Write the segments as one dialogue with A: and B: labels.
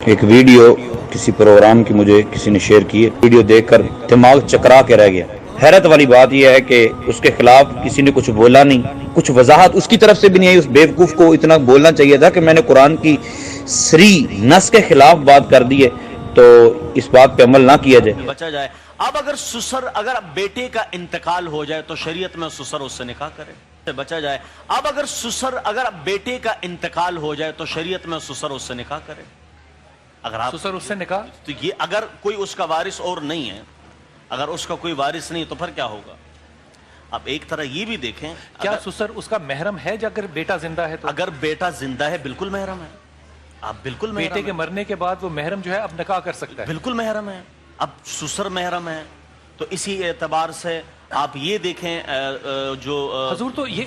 A: ایک ویڈیو کسی پروگرام کی مجھے کسی نے شیئر کی ہے، ویڈیو دیکھ کر دماغ چکرا کے رہ گیا۔ حیرت والی بات یہ ہے کہ اس کے خلاف کسی نے کچھ بولا نہیں، کچھ وضاحت اس کی طرف سے بھی نہیں آئی۔ اس بیوقوف کو اتنا بولنا چاہیے تھا کہ میں نے قرآن کی سری نص کے خلاف بات کر دی ہے تو اس بات پہ عمل نہ کیا جائے،
B: بچا جائے۔ اب اگر بیٹے کا انتقال ہو جائے تو شریعت میں سسر اس سے نکاح کرے، بچا جائے۔ اب اگر بیٹے کا انتقال ہو جائے تو شریعت میں سسر اس سے نکاح کرے، اگر آپ
C: سسر اس سے نکاح،
B: تو یہ اگر کوئی اس کا وارث اور نہیں ہے، اگر اس کا کوئی وارث نہیں تو پھر کیا ہوگا؟ اب ایک طرح یہ بھی دیکھیں،
C: کیا سسر اس کا محرم ہے جو اگر بیٹا زندہ ہے تو؟
B: اگر بیٹا زندہ ہے بالکل محرم ہے، آپ بالکل محرم
C: بیٹے کے
B: ہے،
C: مرنے کے بعد وہ محرم جو ہے اب نکاح کر سکتا ہے،
B: بالکل محرم ہے۔ اب سسر محرم ہے تو اسی اعتبار سے آپ یہ دیکھیں جو
C: حضور تو یہ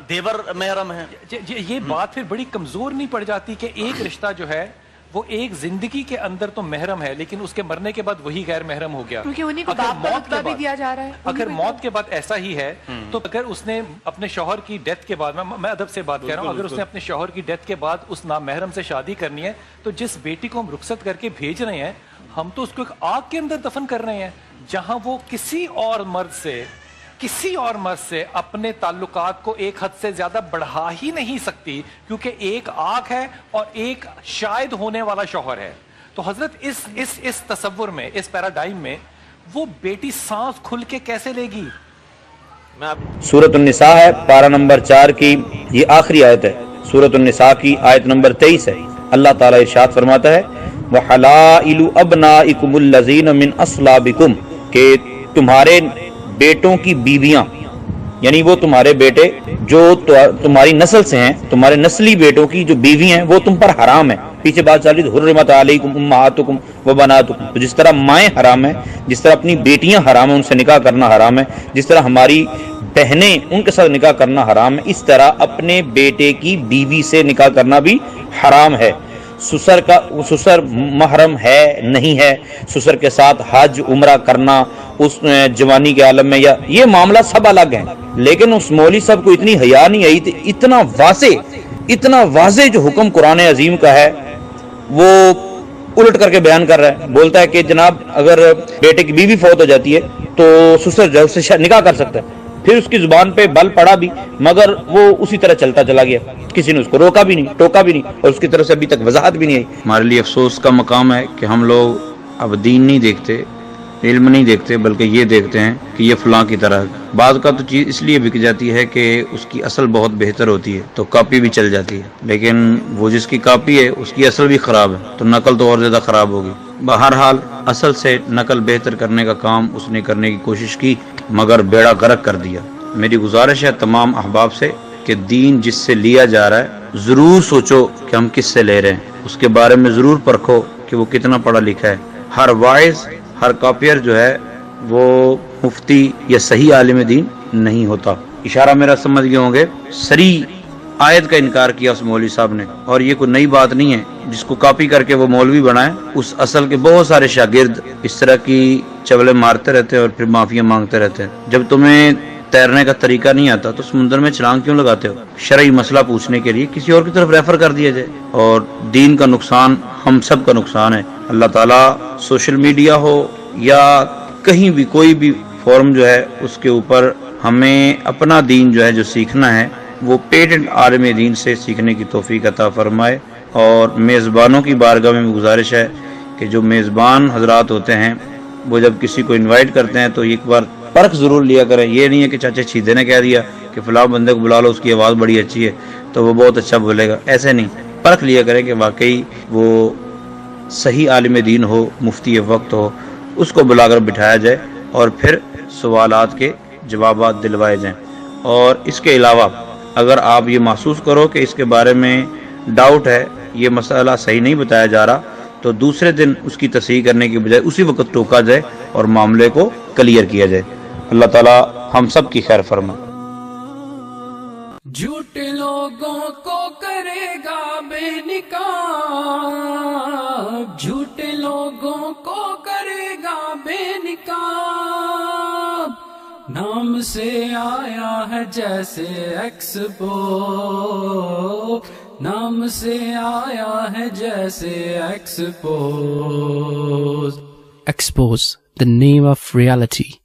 B: دیور محرم ہے۔
C: یہ بات پھر بڑی کمزور نہیں پڑ جاتی کہ ایک رشتہ جو ہے وہ ایک زندگی کے اندر تو محرم ہے لیکن اس کے مرنے کے بعد وہی غیر محرم ہو گیا،
D: کیونکہ انہیں کو باپ کا رتبہ بھی دیا جا رہا ہے۔
C: اگر موت کے بعد ایسا ہی ہے تو اگر اس نے اپنے شوہر کی ڈیتھ کے بعد، میں ادب سے بات کر رہا ہوں، اگر اس نے اپنے شوہر کی ڈیتھ کے بعد اس نامحرم سے شادی کرنی ہے تو جس بیٹی کو ہم رخصت کر کے بھیج رہے ہیں ہم تو اس کو ایک آگ کے اندر دفن کر رہے ہیں جہاں وہ کسی اور مرد سے اپنے تعلقات کو ایک حد سے زیادہ بڑھا ہی نہیں سکتی، کیونکہ ایک آگ ہے اور ایک شاید ہونے والا شوہر ہے۔ تو حضرت اس تصور میں، اس پیراڈائم میں وہ بیٹی سانس کھل کے کیسے لے گی؟
A: سورۃ النساء ہے، پارہ نمبر 4 کی یہ آخری آیت ہے، سورۃ النساء کی آیت نمبر 23 ہے۔ اللہ تعالیٰ ارشاد فرماتا ہے وَحَلَائِلُ أَبْنَائِكُمُ الَّذِينَ مِنْ أَصْلَابِكُمْ، کہ تمہارے بیٹوں کی بیویاں، یعنی وہ تمہارے بیٹے جو تمہاری نسل سے ہیں، تمہارے نسلی بیٹوں کی جو بیوی ہیں وہ تم پر حرام ہے۔ پیچھے بات چل رہی تھی حرمت علیکم امہاتکم وبناتکم، تو جس طرح مائیں حرام ہیں، جس طرح اپنی بیٹیاں حرام ہیں، ان سے نکاح کرنا حرام ہے، جس طرح ہماری بہنیں ان کے ساتھ نکاح کرنا حرام ہے، اس طرح اپنے بیٹے کی بیوی سے نکاح کرنا بھی حرام ہے۔ سسر محرم ہے نہیں ہے، سسر کے ساتھ حج عمرہ کرنا اس جوانی کے عالم میں، یا یہ معاملہ سب الگ ہیں، لیکن اس مولوی صاحب کو اتنی حیا نہیں آئی تھی، اتنا واضح جو حکم قرآن عظیم کا ہے وہ الٹ کر کے بیان کر رہا ہے۔ بولتا ہے کہ جناب اگر بیٹے کی بیوی فوت ہو جاتی ہے تو سسر جو سے نکاح کر سکتا ہے، پھر اس کی زبان پہ بل پڑا بھی مگر وہ اسی طرح چلتا چلا گیا، کسی نے اس کو روکا بھی نہیں، ٹوکا بھی نہیں، اور اس کی طرف سے ابھی تک وضاحت بھی نہیں آئی۔ ہمارے لیے افسوس کا مقام ہے کہ ہم لوگ اب دین نہیں دیکھتے، علم نہیں دیکھتے، بلکہ یہ دیکھتے ہیں کہ یہ فلاں کی طرح ہے۔ بعض کا تو چیز اس لیے بک جاتی ہے کہ اس کی اصل بہت بہتر ہوتی ہے تو کاپی بھی چل جاتی ہے، لیکن وہ جس کی کاپی ہے اس کی اصل بھی خراب ہے تو نقل تو اور زیادہ خراب ہوگی۔ بہرحال اصل سے نقل بہتر کرنے کا کام اس نے کرنے کی کوشش کی مگر بیڑا غرق کر دیا۔ میری گزارش ہے تمام احباب سے کہ دین جس سے لیا جا رہا ہے ضرور سوچو کہ ہم کس سے لے رہے ہیں، اس کے بارے میں ضرور پرکھو کہ وہ کتنا پڑھا لکھا ہے۔ ہر وائز، ہر کاپیر جو ہے وہ مفتی یا صحیح عالم دین نہیں ہوتا۔ اشارہ میرا سمجھ گئے ہوں گے، سری آیت کا انکار کیا اس مولوی صاحب نے، اور یہ کوئی نئی بات نہیں ہے جس کو کاپی کر کے وہ مولوی بنائے، اس اصل کے بہت سارے شاگرد اس طرح کی چولے مارتے رہتے ہیں اور پھر معافیاں مانگتے رہتے ہیں۔ جب تمہیں تیرنے کا طریقہ نہیں آتا تو سمندر میں چھلانگ کیوں لگاتے ہو؟ شرعی مسئلہ پوچھنے کے لیے کسی اور کی طرف ریفر کر دیا جائے، اور دین کا نقصان ہم سب کا نقصان ہے۔ اللہ تعالیٰ سوشل میڈیا ہو یا کہیں بھی کوئی بھی فورم جو ہے اس کے اوپر ہمیں اپنا دین جو ہے جو سیکھنا ہے وہ پیٹنٹ عالم دین سے سیکھنے کی توفیق عطا فرمائے۔ اور میزبانوں کی بارگاہ میں گزارش ہے کہ جو میزبان حضرات ہوتے ہیں وہ جب کسی کو انوائٹ کرتے ہیں تو ایک بار پرکھ ضرور لیا کریں۔ یہ نہیں ہے کہ چاچا چھیدے نے کہہ دیا کہ فلاں بندے کو بلا لو، اس کی آواز بڑی اچھی ہے تو وہ بہت اچھا بولے گا، ایسے نہیں، پرکھ لیا کریں کہ واقعی وہ صحیح عالم دین ہو، مفتی وقت ہو، اس کو بلا کر بٹھایا جائے اور پھر سوالات کے جوابات دلوائے جائیں۔ اور اس کے علاوہ اگر آپ یہ محسوس کرو کہ اس کے بارے میں ڈاؤٹ ہے، یہ مسئلہ صحیح نہیں بتایا جا رہا، تو دوسرے دن اس کی تصحیح کرنے کی بجائے اسی وقت ٹوکا جائے اور معاملے کو کلیئر کیا جائے۔ اللہ تعالی ہم سب کی خیر فرمائے۔
E: جھوٹے لوگوں کو کرے گا بے نقاب، جھوٹے لوگوں کو کرے گا بے نقاب، نام سے آیا ہے جیسے ایکسپو، نام سے آیا ہے جیسے expose.
F: Expose, the name of reality.